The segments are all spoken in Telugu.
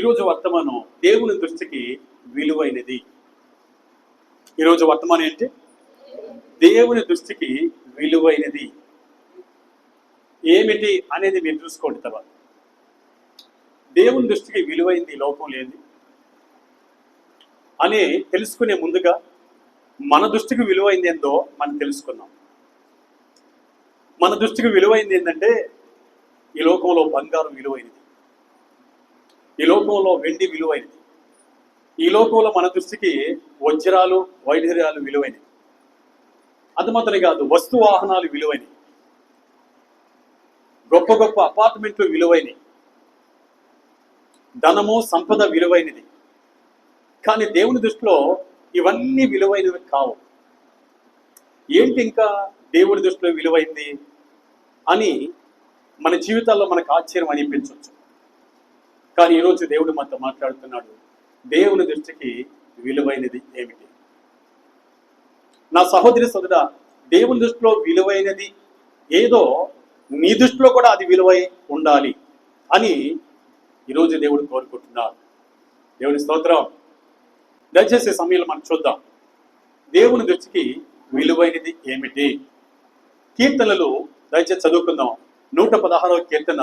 ఈరోజు వర్తమానం దేవుని దృష్టికి విలువైనది. ఈరోజు వర్తమానం ఏంటి? దేవుని దృష్టికి విలువైనది ఏమిటి అనేది మీరు చూసుకోండి. తర్వాత దేవుని దృష్టికి విలువైంది లోకం లేదు అని తెలుసుకునే ముందుగా మన దృష్టికి విలువైంది ఏందో మనం తెలుసుకున్నాం. మన దృష్టికి విలువైంది ఏంటంటే ఈ లోకంలో బంగారం విలువైనది, ఈ లోకంలో వెండి విలువైనది, ఈ లోకంలో మన దృష్టికి వజ్రాలు వైఢూర్యాలు విలువైనవి. అది మాత్రమే కాదు, వస్తు వాహనాలు విలువైనవి, గొప్ప గొప్ప అపార్ట్మెంట్లు విలువైనవి, ధనము సంపద విలువైనది. కానీ దేవుని దృష్టిలో ఇవన్నీ విలువైనవి కావు. ఏంటి ఇంకా దేవుడి దృష్టిలో విలువైంది అని మన జీవితాల్లో మనకు ఆశ్చర్యం అనిపించవచ్చు. కానీ ఈరోజు దేవుడు మనతో మాట్లాడుతున్నాడు, దేవుని దృష్టికి విలువైనది ఏమిటి? నా సహోదరి సోదరా, దేవుని దృష్టిలో విలువైనది ఏదో నీ దృష్టిలో కూడా అది విలువై ఉండాలి అని ఈరోజు దేవుడు కోరుకుంటున్నాడు. దేవుని స్తోత్రం. దయచేసి సమయంలో మనం చూద్దాం, దేవుని దృష్టికి విలువైనది ఏమిటి. కీర్తనలు దయచేసి చదువుకుందాం. 116వ కీర్తన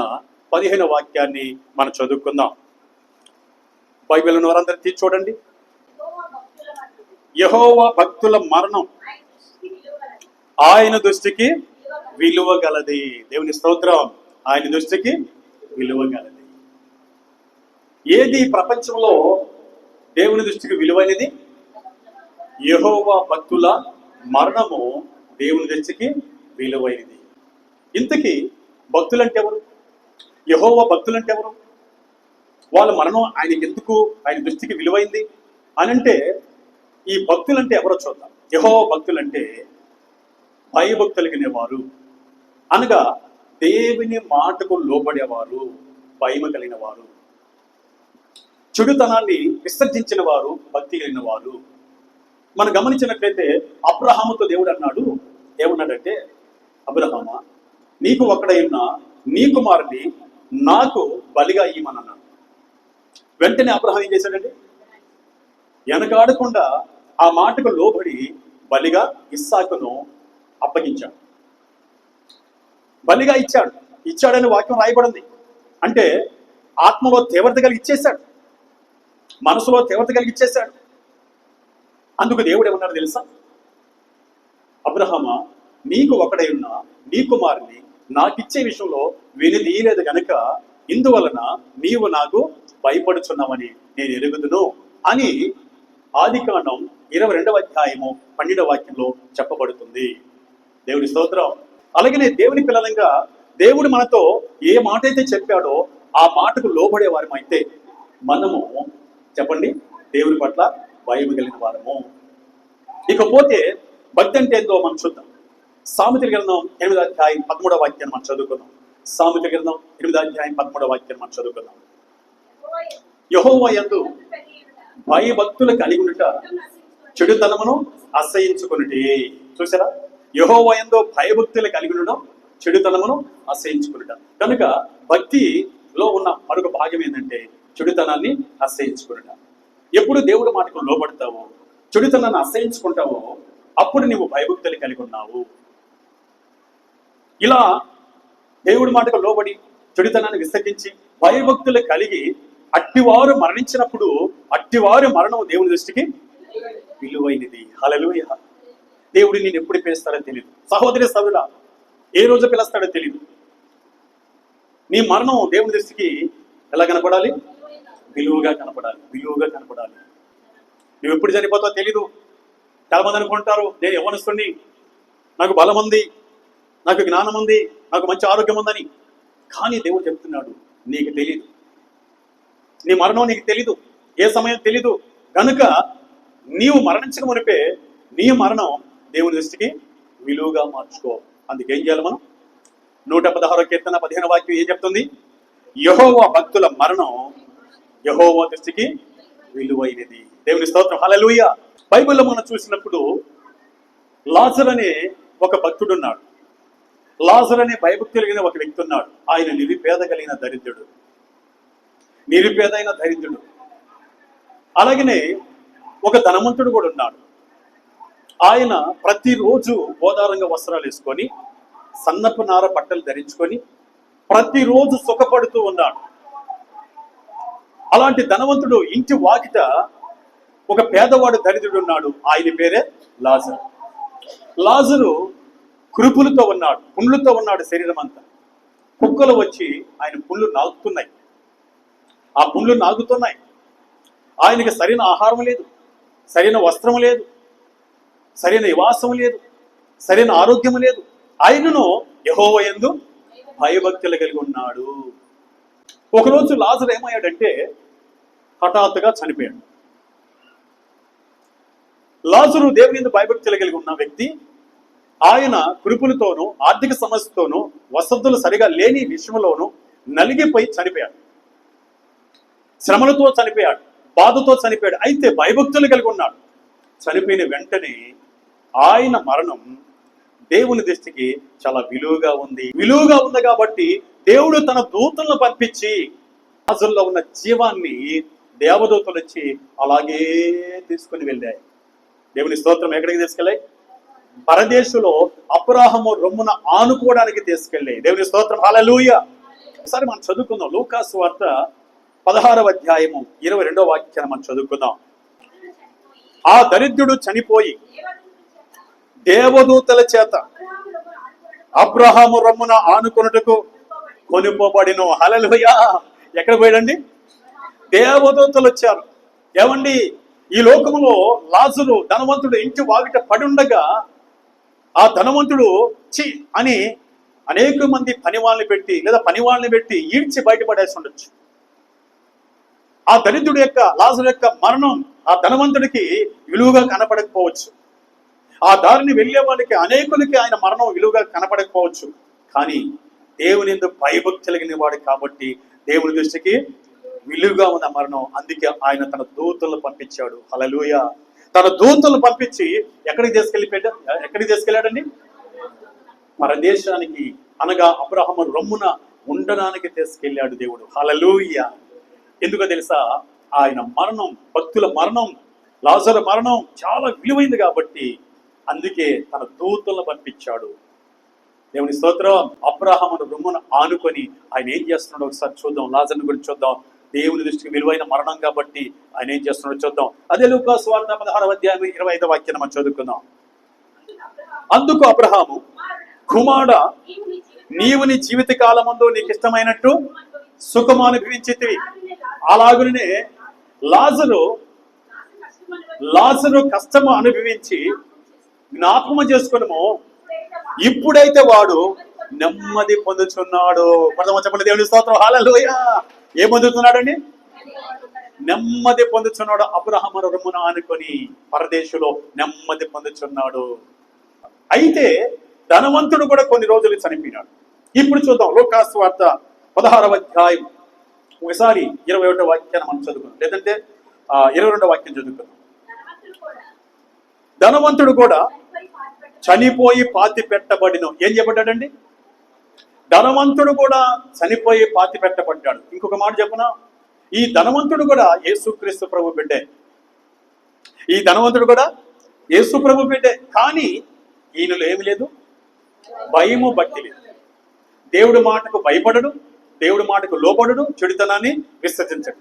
15వ వాక్యాన్ని మనం చదువుకుందాం. బైబిల్ ఉన్న వారందరూ తీసి చూడండి. యెహోవా భక్తుల మరణం ఆయన దృష్టికి విలువగలది. దేవుని స్తోత్రం. ఆయన దృష్టికి విలువగలది. ఏది ప్రపంచంలో దేవుని దృష్టికి విలువైనది? యెహోవా భక్తుల మరణము దేవుని దృష్టికి విలువైనది. ఇంతకీ భక్తులంటే ఎవరు? యెహోవా భక్తులంటే ఎవరు? వాళ్ళ మరణం ఆయనకి ఎందుకు ఆయన దృష్టికి విలువైంది అని అంటే, ఈ భక్తులంటే ఎవరో చూద్దాం. యెహోవా భక్తులంటే భయభక్తులు కలిగినవారు, అనగా దేవుని మాటకు లోబడేవారు, భయం కలిగిన వారు, చెడుతనాన్ని విసర్జించిన వారు, భక్తి కలిగిన వారు. మనం గమనించినట్లయితే అబ్రహాముతో దేవుడు అన్నాడు, ఏమన్నాడంటే, అబ్రహామా, నీకు ఒక్కడైనా నీ కుమారుని నాకు బలిగా ఇయ్యమని అన్నాడు. వెంటనే అబ్రహాం ఏం చేశాడండి? వెనకాడకుండా ఆ మాటకు లోబడి బలిగా ఇస్సాకును అప్పగించాడు. బలిగా ఇచ్చాడని వాక్యం రాయబడింది. అంటే ఆత్మలో తీవ్రత కలిగి ఇచ్చేశాడు, మనసులో తీవ్రత కలిగి ఇచ్చేశాడు. అందుకు దేవుడు ఏమన్నాడు తెలుసా? అబ్రహామా, నీకు ఒకడై ఉన్న నీ కుమారుని నాకిచ్చే విషయంలో వినిదీయలేదు గనుక ఇందువలన నీవు నాకు భయపడుచున్నావని నేను ఎరుగుదును అని ఆదికాండం 22వ అధ్యాయము 12వ వాక్యంలో చెప్పబడుతుంది. దేవుడి స్తోత్రం. అలాగనే దేవుని పిల్లలంగా దేవుడు మనతో ఏ మాట అయితే చెప్పాడో ఆ మాటకు లోబడే వారమైతే మనము చెప్పండి దేవుని పట్ల భయం కలిగిన వారము. ఇకపోతే భక్తి అంటే ఏందో మనం చూద్దాం. సామెతల గ్రంథం 8వ అధ్యాయం 13వ వాక్యాన్ని మనం చదువుకుందాం. సామెతల గ్రంథం 8వ అధ్యాయం 13వ వాక్యాన్ని మనం చదువుకుందాం. యెహోవా యందు భయభక్తులు కలిగి ఉండుట చెడుతనమును అసహించుకొనుటే. చూసారా? యెహోవా యందు భయభక్తులు కలిగి ఉండడం, చెడుతనమును అసహించుకొనుట. కనుక భక్తిలో ఉన్న మరొక భాగం ఏంటంటే చెడుతనాన్ని అసహించుకొనుట. ఎప్పుడు దేవుడి మాటకు లోబడతావో, చెడుతనాన్ని అసహించుకుంటావో, అప్పుడు నీవు భయభక్తులు కలిగి ఉన్నావు. ఇలా దేవుడి మాటకు లోబడి చెడుతనాన్ని విసర్జించి భయభక్తులు కలిగి అట్టివారు మరణించినప్పుడు అట్టివారి మరణం దేవుని దృష్టికి విలువైనది. హల్లెలూయా. దేవుడు నేను ఎప్పుడు పిలుస్తాడో తెలియదు. సహోదరి సహోదరుడా, ఏ రోజు పిలుస్తాడో తెలియదు. నీ మరణం దేవుని దృష్టికి ఎలా కనపడాలి? విలువగా కనపడాలి, విలువగా కనపడాలి. నువ్వు ఎప్పుడు చనిపోతావో తెలీదు. చాలా మంది అనుకుంటారు, నేను యవ్వనస్తుని, నాకు బలం ఉంది, నాకు జ్ఞానం ఉంది, నాకు మంచి ఆరోగ్యం ఉందని. కానీ దేవుడు చెప్తున్నాడు, నీకు తెలీదు, నీ మరణం నీకు తెలీదు, ఏ సమయం తెలీదు. కనుక నీవు మరణించక మునిపే నీ మరణం దేవుని దృష్టికి విలువగా మార్చుకో. అందుకేం చేయాలి మనం? 116వ కీర్తన 15వ వాక్యం ఏం చెప్తుంది? యెహోవా భక్తుల మరణం యెహోవా దృష్టికి విలువైనది. దేవుని స్తోత్రం. హల్లెలూయా. బైబిల్లో మనం చూసినప్పుడు లాజరు అనే ఒక భక్తుడు ఉన్నాడు. లాజరు అనే భయభక్తి కలిగిన ఒక వ్యక్తి ఉన్నాడు. ఆయన నిరుపేద కలిగిన దరిద్రుడు. నిరుపేదైన దరిద్రుడు. అలాగనే ఒక ధనవంతుడు కూడా ఉన్నాడు. ఆయన ప్రతిరోజు గోదారంగ వస్త్రాలు వేసుకొని సన్నపు నార బట్టలు ధరించుకొని ప్రతిరోజు సుఖపడుతూ ఉన్నాడు. అలాంటి ధనవంతుడు ఇంటి వాకిట ఒక పేదవాడు దరిద్రుడు ఉన్నాడు. ఆయన పేరే లాజరు. లాజరు కురుపులతో ఉన్నాడు, పుండ్లతో ఉన్నాడు శరీరం అంతా. కుక్కలు వచ్చి ఆయన పుండ్లు నాగుతున్నాయి, ఆ పుండ్లు నాగుతున్నాయి. ఆయనకి సరైన ఆహారం లేదు, సరైన వస్త్రం లేదు, సరైన నివాసం లేదు, సరైన ఆరోగ్యం లేదు. ఆయనను యెహోవా యందు భయభక్తులు కలిగి ఉన్నాడు. ఒకరోజు లాజరు ఏమయ్యాడంటే హఠాత్తుగా చనిపోయాడు. లాజరు దేవుని యందు భయభక్తులు కలిగి ఉన్న వ్యక్తి. ఆయన కురుపులతోనూ ఆర్థిక సమస్యతోనూ వసతులు సరిగా లేని విషయంలోనూ నలిగిపోయి చనిపోయాడు. శ్రమలతో చనిపోయాడు, బాధతో చనిపోయాడు. అయితే భయభక్తులు కలిగి ఉన్నాడు. చనిపోయిన వెంటనే ఆయన మరణం దేవుని దృష్టికి చాలా విలువగా ఉంది కాబట్టి దేవుడు తన దూతలను పంపించి లాజరులో ఉన్న జీవాన్ని దేవదూతలు వచ్చి అలాగే తీసుకుని వెళ్ళాయి. దేవుని స్తోత్రం. ఎక్కడికి తీసుకెళ్ళాయి? పరదేశంలో అబ్రాహాము రొమ్మున ఆనుకోవడానికి తీసుకెళ్ళాయి. దేవుని స్తోత్రం. హల్లెలూయా. ఒకసారి మనం చదువుకుందాం. లూకా సువార్త 16వ అధ్యాయము 22వ వాక్యాన్ని మనం చదువుకుందాం. ఆ దరిద్రుడు చనిపోయి దేవదూతల చేత అబ్రహాము రొమ్మున ఆనుకొనుటకు కొనుపోబడిను. హల్లెలూయా. ఎక్కడ పోయాడండి? దేవదూతలు వచ్చారు. ఏమండి, ఈ లోకములో లాజరు ధనవంతుడు ఇంటి వాకిట పడుండగా ఆ ధనవంతుడు చి అని అనేక మంది పనివాళ్ళని పెట్టి లేదా పనివాళ్ళని పెట్టి ఈడ్చి బయటపడేసి ఉండొచ్చు. ఆ దరిద్రుడు యొక్క లాజరు యొక్క మరణం ఆ ధనవంతుడికి విలువగా కనపడకపోవచ్చు. ఆ దారిని వెళ్ళే వాళ్ళకి అనేకులకి ఆయన మరణం విలువగా కనపడకపోవచ్చు. కానీ దేవుని యందు భయభక్తి కలిగిన వాడు కాబట్టి దేవుని దృష్టికి విలువగా ఉన్న మరణం. అందుకే ఆయన తన దూతలను పంపించాడు. హల్లెలూయా. తన దూతలను పంపించి ఎక్కడికి తీసుకెళ్ళాడండి? పరదేశానికి, అనగా అబ్రహాము రొమ్మున ఉండడానికి తీసుకెళ్ళాడు దేవుడు. హల్లెలూయా. ఎందుకో తెలుసా? ఆయన మరణం, భక్తుల మరణం, లాజరు మరణం చాలా విలువైంది కాబట్టి అందుకే తన దూతలను పంపించాడు. దేవుని స్తోత్రం. అబ్రహామును రొమ్మున ఆనుకొని ఆయన ఏం చేస్తున్నాడో ఒకసారి చూద్దాం. లాజరుని గురించి చూద్దాం. దేవుని దృష్టికి విలువైన మరణం కాబట్టి ఆయన ఏం చేస్తున్నాడో చూద్దాం. అదే లూకా సువార్త 16వ అధ్యాయం 25వ వాక్యాన్ని మనం చదువుకుందాం. అందుకు అబ్రహాము, కుమారుడా, నీవు నీ జీవిత కాలమందు నీకు ఇష్టమైనట్టు సుఖము అనుభవించితివి. అలాగునే లాజరు కష్టము అనుభవించి జ్ఞాపకము చేసుకున్నాము. ఇప్పుడైతే వాడు నెమ్మది పొందుతున్నాడు. చెప్పండి. దేవుని స్తోత్రం. హల్లెలూయా. ఏం పొందుతున్నాడండి? నెమ్మది పొందుతున్నాడు. అబ్రహాము రొమ్మున ఆనుకొని పరదేశంలో నెమ్మది పొందుతున్నాడు. అయితే ధనవంతుడు కూడా కొన్ని రోజులు చనిపోయినాడు. ఇప్పుడు చూద్దాం. లూకా సువార్త 16వ అధ్యాయం ఒకసారి 21వ వాక్యాన్ని మనం చదువుకుందాం, లేదంటే 22వ వాక్యం చదువుకుందాం. ధనవంతుడు కూడా చనిపోయి పాతి పెట్టబడిను. ఏం చెప్పబడ్డాడండి? ధనవంతుడు కూడా చనిపోయి పాతి పెట్టబడ్డాడు. ఇంకొక మాట చెప్పనా? ఈ ధనవంతుడు కూడా యేసుక్రీస్తు ప్రభు బిడ్డే. ఈ ధనవంతుడు కూడా యేసు ప్రభు బిడ్డే. కానీ ఈయనలో ఏమి లేదు? భయము, భక్తి లేదు. దేవుడి మాటకు భయపడడు, దేవుడి మాటకు లోపడడు, చెడుతనాన్ని విసర్జించడు.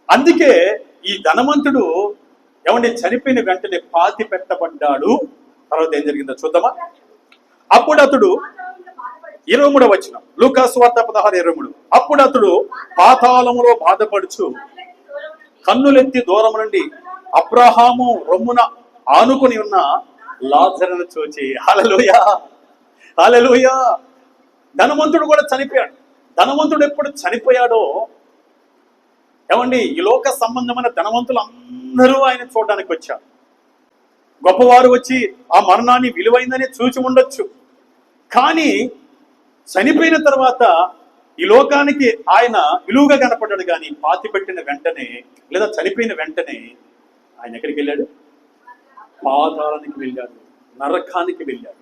అందుకే ఈ ధనవంతుడు ఏమంటే చనిపోయిన వెంటనే పాతి పెట్టబడ్డాడు. తర్వాత ఏం జరిగిందో చూద్దామా? అప్పుడు అతడు 23వ వచనం, లూకా సువార్త 16:23. అప్పుడు అతడు పాతాళములో బాధపడుచు కన్నులెత్తి దూరం నుండి అబ్రహాము రొమ్మున ఆనుకొని ఉన్న లాజరును చూచి. హల్లెలూయా. హల్లెలూయా. ధనవంతుడు కూడా చనిపోయాడు. ధనవంతుడు ఎప్పుడు చనిపోయాడో ఏమండి, ఈ లోక సంబంధమైన ధనవంతులు అందరూ ఆయన చూడడానికి వచ్చారు. గొప్పవారు వచ్చి ఆ మరణాన్ని విలువైందని చూచి ఉండొచ్చు. కానీ చనిపోయిన తర్వాత ఈ లోకానికి ఆయన విలువగా కనపడ్డాడు. కానీ పాతి పెట్టిన వెంటనే లేదా చనిపోయిన వెంటనే ఆయన ఎక్కడికి వెళ్ళాడు? పాతాళానికి వెళ్ళాడు, నరకానికి వెళ్ళాడు.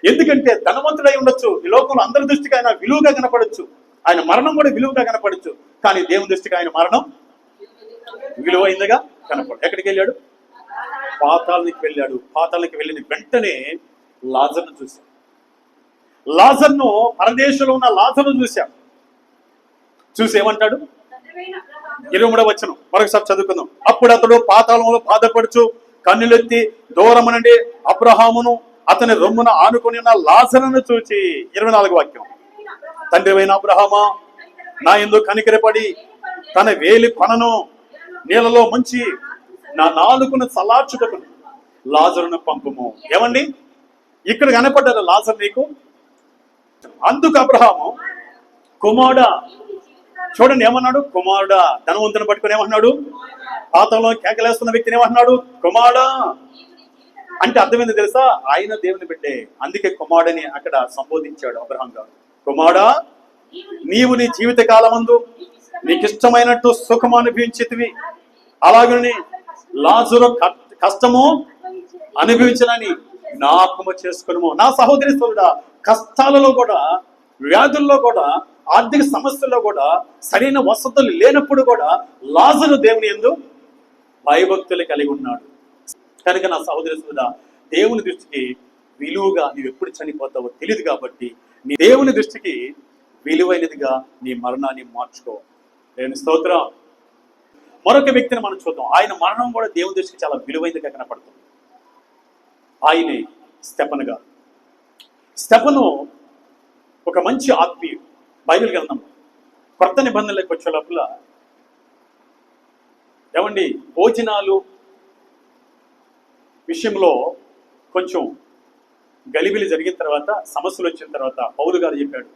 ఎందుకంటే ధనవంతుడై ఉండొచ్చు, ఈ లోకంలో అందరి దృష్టికి ఆయన విలువగా కనపడచ్చు. ఆయన మరణం కూడా విలువగా కనపడచ్చు, కానీ దేవుని దృష్టికి ఆయన మరణం విలువైందిగా కనపడు. ఎక్కడికి వెళ్ళాడు? పాతాళానికి వెళ్ళాడు. పాతాళానికి వెళ్ళిన వెంటనే లాజర్ను చూశాడు. లాజర్ను, పరదేశంలో ఉన్న లాజర్ను చూశాడు. చూసి ఏమంటాడు? 23వ వచనం మరొకసారి చదువుకుందాం. అప్పుడు అతడు పాతాళంలో బాధపడుచు కన్నులెత్తి దూరం నుండి అబ్రహామును అతని రొమ్మున ఆనుకుని ఉన్న లాజరును చూచి, 24వ వాక్యం, తండ్రివైన అబ్రహామా, నా యందు కనికరపడి తన వేలి కొనను నీళ్ళలో ముంచి నా నాలుకను చల్లార్చుటకు లాజరును పంపుము. ఏమండి, ఇక్కడ కనపడ్డారు లాజరు నీకు. అందుకు అబ్రహాము, కుమారుడా, చూడండి ఏమన్నాడు? కుమారుడా. ధనవంతుని పట్టుకుని ఏమన్నాడు? పాతంలో కేకలేస్తున్న వ్యక్తిని ఏమన్నాడు? కుమారుడా. అంటే అర్థమైంది తెలుసా? ఆయన దేవుని బిడ్డే, అందుకే కుమారుడని అక్కడ సంబోధించాడు అబ్రహాం గారు. కుమారుడా, నీవు నీ జీవిత కాలమందు నీకు ఇష్టమైనట్టు సుఖము అనుభవించితివి, అలాగని లాజరు కష్టము అనుభవించనని జ్ఞాపకము చేసుకును. నా సహోదరి సోదరుడా, కష్టాలలో కూడా, వ్యాధుల్లో కూడా, ఆర్థిక సమస్యల్లో కూడా, సరైన వసతులు లేనప్పుడు కూడా లాజరు దేవుని యందు భయభక్తులు కలిగి ఉన్నాడు. కనుక నా సహోదరి సోదరుడా, దేవుని దృష్టికి విలువగా నీవు ఎప్పుడు చనిపోతావో తెలియదు కాబట్టి నీ దేవుని దృష్టికి విలువైనదిగా నీ మరణాన్ని మార్చుకో. దేవుని స్తోత్రం. మరొక వ్యక్తిని మనం చూద్దాం. ఆయన మరణం కూడా దేవుని దృష్టికి చాలా విలువైనదిగా కనపడుతుంది. ఆయనే స్టెఫను గారు. స్టెఫను ఒక మంచి ఆత్మీయుడు. బైబిల్ గ్రంథం కొత్త నిబంధనలకు వచ్చే లోపల ఏమండి, భోజనాలు విషయంలో కొంచెం గలిబిలి జరిగిన తర్వాత, సమస్యలు వచ్చిన తర్వాత పౌలు గారు చెప్పాడు,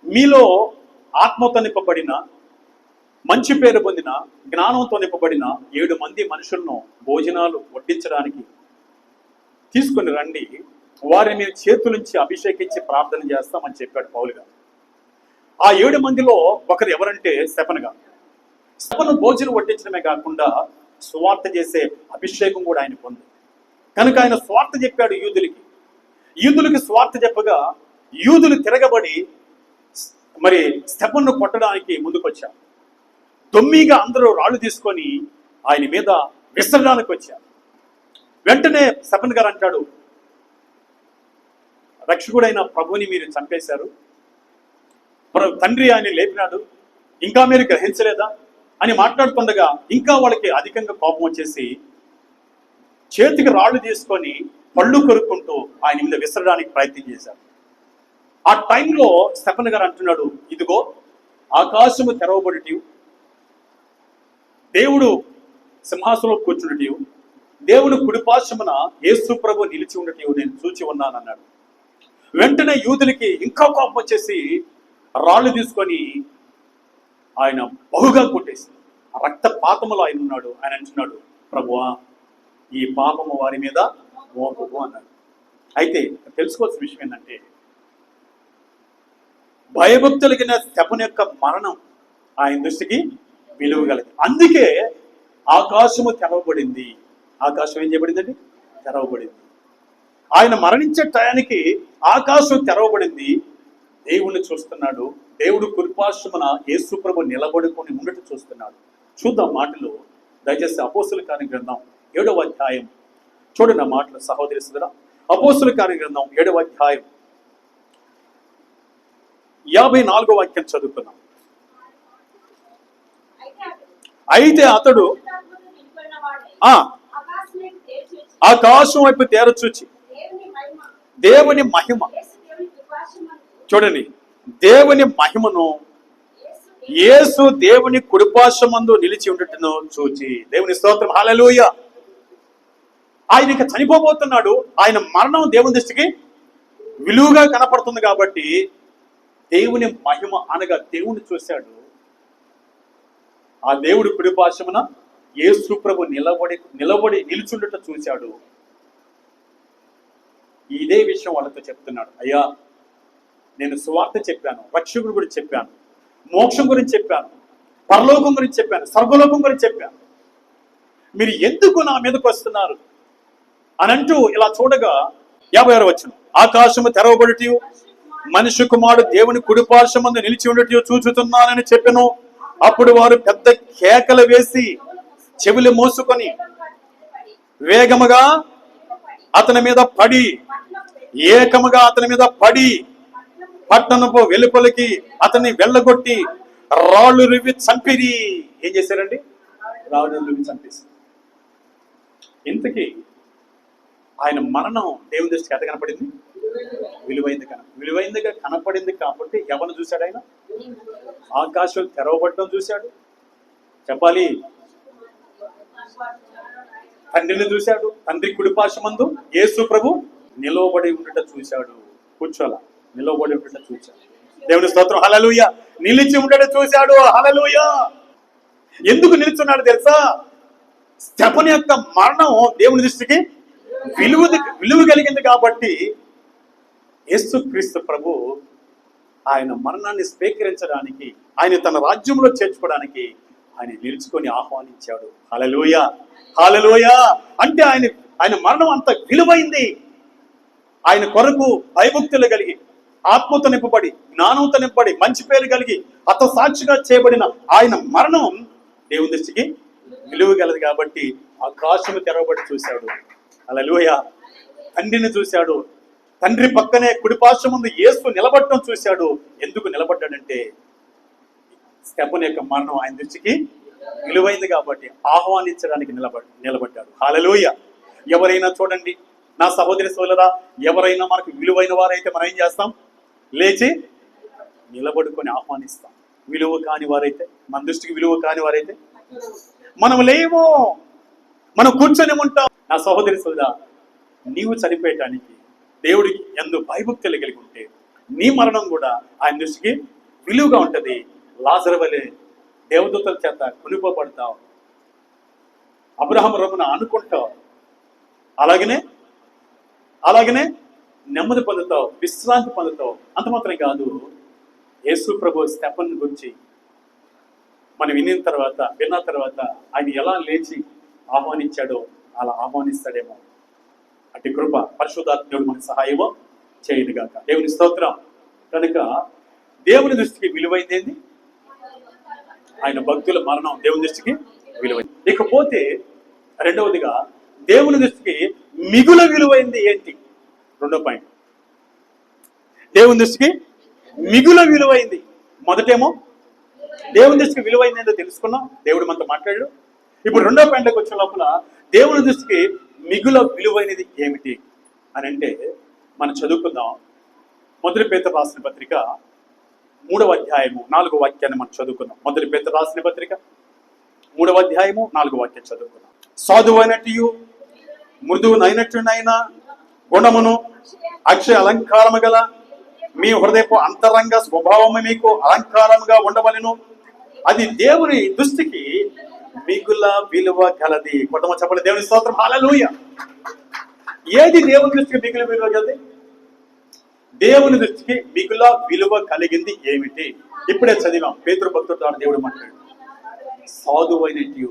మీలో ఆత్మతో నింపబడిన, మంచి పేరు పొందిన, జ్ఞానంతో నింపబడిన 7 మంది మనుషులను భోజనాలు వడ్డించడానికి తీసుకుని రండి, వారిని మీరు చేతులుంచి అభిషేకించి ప్రార్థన చేస్తామని చెప్పాడు పౌలు గారు. ఆ 7 మందిలో ఒకరు ఎవరంటే స్టెఫను గారు. స్టెఫను భోజనం వడ్డించడమే కాకుండా సువార్త చేసే అభిషేకం కూడా ఆయన పొంది. కనుక ఆయన స్వార్థ చెప్పాడు యూదులకి స్వార్థ చెప్పగా యూదులు తిరగబడి మరి స్టెఫన్ను కొట్టడానికి ముందుకొచ్చారు. దొమ్మిగా అందరూ రాళ్ళు తీసుకొని ఆయన మీద విసరడానికి వచ్చారు. వెంటనే స్టెఫన్ గారు అంటాడు, రక్షకుడైన ప్రభుని మీరు చంపేశారు, తండ్రి ఆయన లేపినాడు, ఇంకా మీరు గ్రహించలేదా అని మాట్లాడుతుండగా ఇంకా వాళ్ళకి అధికంగా కోపం వచ్చేసి చేతికి రాళ్ళు తీసుకొని పళ్ళు కొరుక్కుంటూ ఆయన మీద విసరడానికి ప్రయత్నం చేశారు. ఆ టైంలో స్టెఫన్ గారు అంటున్నాడు, ఇదిగో ఆకాశము తెరవబడిటివు, దేవుడు సింహాసనంలో కూర్చుండటివు, దేవుడు కుడిపార్శ్వమున యేసు ప్రభు నిలిచి ఉండటివు నేను చూచి ఉన్నాను అన్నాడు. వెంటనే యూదులకి ఇంకా కోపం వచ్చేసి రాళ్ళు తీసుకొని ఆయన బహుగా కొట్టేసి రక్తపాతములో ఆయన ఉన్నాడు. ఆయన అంటున్నాడు, ప్రభువా ఈ పాపము వారి మీద మోపము అన్నాడు. అయితే తెలుసుకోవాల్సిన విషయం ఏంటంటే, భయభక్తులకిన స్టెఫను యొక్క మరణం ఆయన దృష్టికి విలువ కలిగింది. అందుకే ఆకాశము తెరవబడింది. ఆకాశం ఏం చేయబడిందండి? తెరవబడింది. ఆయన మరణించే టయానికి ఆకాశం తెరవబడింది. దేవుణ్ణి చూస్తున్నాడు. దేవుడు కుడిపార్శ్వమున యేసు ప్రభు నిలబడుకొని ఉన్నట్టు చూస్తున్నాడు. చూద్దాం మాటలు. దయచేసి అపోస్తుల కార్య గ్రంథం 7వ అధ్యాయం చూడండి. ఆ మాటలు సహోదరి సోదరా, అపోస్తుల కార్య గ్రంథం 7వ అధ్యాయం 54వ వాక్యం చదువుకున్నాం. అయితే అతడు ఆకాశం వైపు తేరచూచి దేవుని మహిమ, చూడండి, దేవుని మహిమను, యేసు దేవుని కుడిపార్శ్వమందు నిలిచి ఉండటను చూచి, దేవుని స్తోత్రం, హల్లెలూయా. ఆయన ఇక చనిపోబోతున్నాడు. ఆయన మరణం దేవుని దృష్టికి విలువగా కనపడుతుంది కాబట్టి దేవుని మహిమ అనగా దేవుని చూశాడు. ఆ దేవుడి కుడిపార్శ్వమున యేసు ప్రభు నిలబడి నిలుచుండట చూశాడు. ఇదే విషయం వాళ్ళతో చెప్తున్నాడు, అయ్యా నేను సువార్త చెప్పాను, రక్షకుడి గురించి చెప్పాను, మోక్షం గురించి చెప్పాను, పరలోకం గురించి చెప్పాను, స్వర్గలోకం గురించి చెప్పాను, మీరు ఎందుకు నా మీదకు వస్తున్నారు అని అంటూ ఇలా చూడగా 56వ వచనం, ఆకాశము తెరవబడుటయు మనిషి కుమారుడు దేవుని కుడిపార్శ్వమందు నిలిచి ఉండటం చూచుతున్నానని చెప్పెను. అప్పుడు వారు పెద్ద కేకలు వేసి చెవులు మోసుకొని వేగముగా అతని మీద పడి ఏకముగా అతని మీద పడి పట్టణపు వెలుపలికి అతన్ని వెళ్ళగొట్టి రాళ్ళు రువ్వి చంపిరి. ఏం చేశారండి? రాళ్ళు రువ్వి చంపేసి. ఇంతకీ ఆయన మరణం దేవుని దృష్టికి ఎంత కనపడింది? విలువైందిగా కనపడింది. కాబట్టి ఎవరిని చూశాడు ఆయన? ఆకాశం తెరవబడటం చూశాడు. చెప్పాలి, తండ్రిని చూశాడు. తండ్రి కుడిపార్శ్వమందు యేసు ప్రభు నిలవబడి ఉండట చూశాడు. కూర్చోలా, నిలవబడి ఉండట చూశాడు. దేవుని స్తోత్రం, హల్లెలూయా. నిలిచి ఉండట చూశాడు, హల్లెలూయా. ఎందుకు నిలుచున్నాడు తెలుసా? స్టెఫను యొక్క మరణం దేవుని దృష్టికి విలువ కలిగింది. కాబట్టి యేసుక్రీస్తు ప్రభు ఆయన మరణాన్ని స్వీకరించడానికి, ఆయన తన రాజ్యంలో చేర్చుకోవడానికి ఆయన నిలుచుకొని ఆహ్వానించాడు. హల్లెలూయా, హల్లెలూయా. అంటే ఆయన మరణం అంత విలువైంది. ఆయన కొరకు భయభక్తులు కలిగి, ఆత్మతో నింపబడి, జ్ఞానంతో నింపబడి, మంచి పేరు కలిగి హతసాక్షిగా చేయబడిన ఆయన మరణం దేవుని దృష్టికి విలువ గలదు. కాబట్టి ఆకాశము తెరవబడి చూశాడు. హల్లెలూయా. తండ్రిని చూశాడు. తండ్రి పక్కనే కుడిపార్శ్వం ముందు యేసు నిలబడటం చూశాడు. ఎందుకు నిలబడ్డాడంటే స్టెఫను యొక్క మరణం ఆయన దృష్టికి విలువైంది కాబట్టి ఆహ్వానించడానికి నిలబడ్డాడు. హల్లెలూయా. ఎవరైనా చూడండి, నా సహోదరి సోదరులారా, ఎవరైనా మనకు విలువైన వారైతే మనం ఏం చేస్తాం? లేచి నిలబడుకొని ఆహ్వానిస్తాం. విలువ కాని వారైతే, మన దృష్టికి విలువ కాని వారైతే మనం లేమో, మనం కూర్చొని ఉంటాం. నా సహోదరి సోదరా, నీవు చనిపోయటానికి దేవుడికి ఎందు భయభక్తులు కలిగి ఉంటే నీ మరణం కూడా ఆయన దృష్టికి విలువగా ఉంటది. లాజరు వలె దేవదూతల చేత కొనిపోబడతావు, అబ్రహాము రొమ్మున అనుకుంటావు. అలాగనే నెమ్మది పొందుతావు, విశ్రాంతి పొందుతావు. అంత మాత్రం కాదు, యేసు ప్రభు స్టెఫను గురించి మనం విన్న తర్వాత ఆయన ఎలా లేచి ఆహ్వానించాడో అలా ఆహ్వానిస్తాడేమో. అటు కృప పరిశుద్ధాత్ముడు మనకు సహాయమో చేయనుగాక. దేవుని స్తోత్రం. కనుక దేవుని దృష్టికి విలువైంది ఏంది? ఆయన భక్తుల మరణం దేవుని దృష్టికి విలువైంది. ఇకపోతే రెండవదిగా దేవుని దృష్టికి మిగుల విలువైంది ఏంటి? రెండో పాయింట్, దేవుని దృష్టికి మిగుల విలువైంది. మొదటేమో దేవుని దృష్టికి విలువైంది ఏంటో తెలుసుకున్నాం, దేవుడు మనతో మాట్లాడాడు. ఇప్పుడు రెండో పాయింట్కి వచ్చిన లోపల దేవుని దృష్టికి మిగుల విలువైనది ఏమిటి అని అంటే మనం చదువుకుందాం. మొదటి పేతురు రాసిన పత్రిక 3వ అధ్యాయము 4వ వాక్యాన్ని మనం చదువుకుందాం. మొదటి పేతురు రాసిన పత్రిక 3వ అధ్యాయము 4వ వాక్యం చదువుకుందాం. సాధువైనట్టు మృదువునైనట్టునైనా గుణమును అక్షయ అలంకారము గల మీ హృదయపు అంతరంగ స్వభావము మీకు అలంకారముగా ఉండవలెను. అది దేవుని దృష్టికి మిగుల విలువ గలది. కొత్తమ చెప్పండి, దేవుని స్తోత్రం, హల్లెలూయా. ఏది దేవుని దృష్టికి మిగుల విలువ గలది? దేవుని దృష్టికి మిగుల విలువ కలిగింది ఏమిటి? ఇప్పుడే చదివాం. పేతురు భక్తుడు ద్వారా దేవుడు మాట్లాడు. సాధువైనట్టు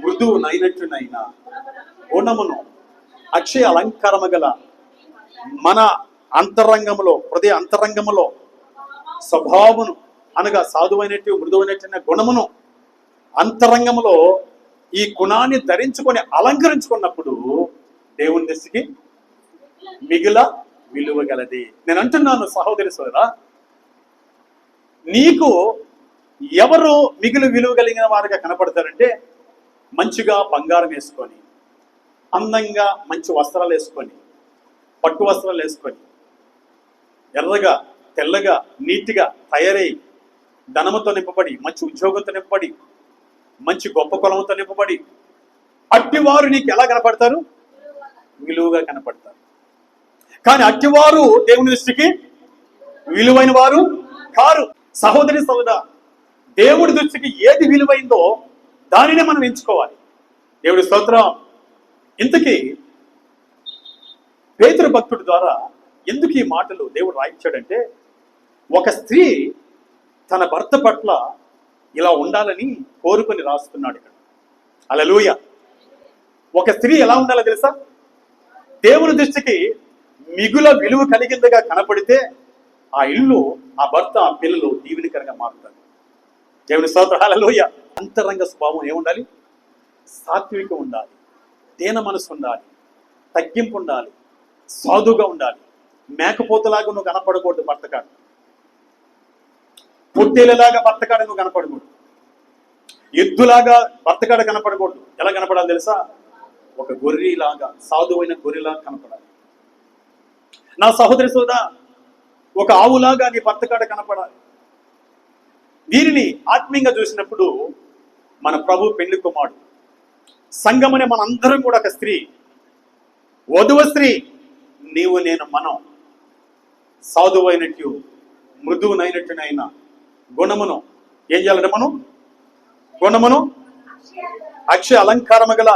మృదువునైనట్టునైనా గుణమును అక్షయ అలంకారము గల మన అంతరంగములో, హృదయ అంతరంగములో స్వభావమును అనగా సాధువైనట్టు మృదువైనట్టు గుణమును అంతరంగంలో ఈ గుణాన్ని ధరించుకొని అలంకరించుకున్నప్పుడు దేవుని దృష్టికి మిగుల విలువ గలది. నేను అంటున్నాను సహోదరి సోదరా, నీకు ఎవరు మిగులు విలువ కలిగిన వారిగా కనపడతారంటే మంచిగా బంగారం వేసుకొని, అందంగా మంచి వస్త్రాలు వేసుకొని, పట్టు వస్త్రాలు వేసుకొని, ఎర్రగా తెల్లగా నీట్గా తయారై ధనముతో నింపబడి, మంచి ఉద్యోగంతో నింపబడి, మంచి గొప్ప కులంతో నింపబడి, అట్టివారు నీకు ఎలా కనపడతారు? విలువగా కనపడతారు. కానీ అట్టివారు దేవుని దృష్టికి విలువైన వారు కారు. సహోదరి సహోదరా, దేవుడి దృష్టికి ఏది విలువైందో దానినే మనం ఎంచుకోవాలి. దేవుడి స్తోత్రం. ఇంతకీ పేతురు భక్తుడి ద్వారా ఎందుకు ఈ మాటలు దేవుడు రాయించాడంటే, ఒక స్త్రీ తన భర్త పట్ల ఇలా ఉండాలని కోరుకొని రాస్తున్నాడు ఇక్కడ. హల్లెలూయా. ఒక స్త్రీ ఎలా ఉండాలో తెలుసా? దేవుని దృష్టికి మిగుల విలువ కలిగిందిగా కనపడితే ఆ ఇల్లు, ఆ భర్త, ఆ పిల్లలు దీవెనకరంగా మారుతారు. దేవుని స్తోత్రం, హల్లెలూయా. అంతరంగ స్వభావం ఏముండాలి? సాత్వికం ఉండాలి, దీన మనసు ఉండాలి, తగ్గింపు ఉండాలి, సాధుగా ఉండాలి. మేకపోతలాగా నువ్వు కనపడకూడదు భర్తకాడు, పొట్టేలలాగా భర్తకాడ నువ్వు కనపడకూడదు, ఎద్దులాగా భర్తకాడ కనపడకూడదు. ఎలా కనపడాలి తెలుసా? ఒక గొర్రెలాగా, సాధువైన గొర్రెలాగా కనపడాలి. నా సహోదరి సోదా, ఒక ఆవులాగా నీ భర్తకాడ కనపడాలి. దీనిని ఆత్మీయంగా చూసినప్పుడు మన ప్రభు పెళ్లి కుమారుడు, సంఘమనే మనందరం కూడా ఒక స్త్రీ, వధువ స్త్రీ, నీవు నేను మనం సాధువైనట్టు మృదువునైనట్టునైనా గుణమును ఏం చేయాలంటే మనం గుణమును అక్షయ అలంకారము గల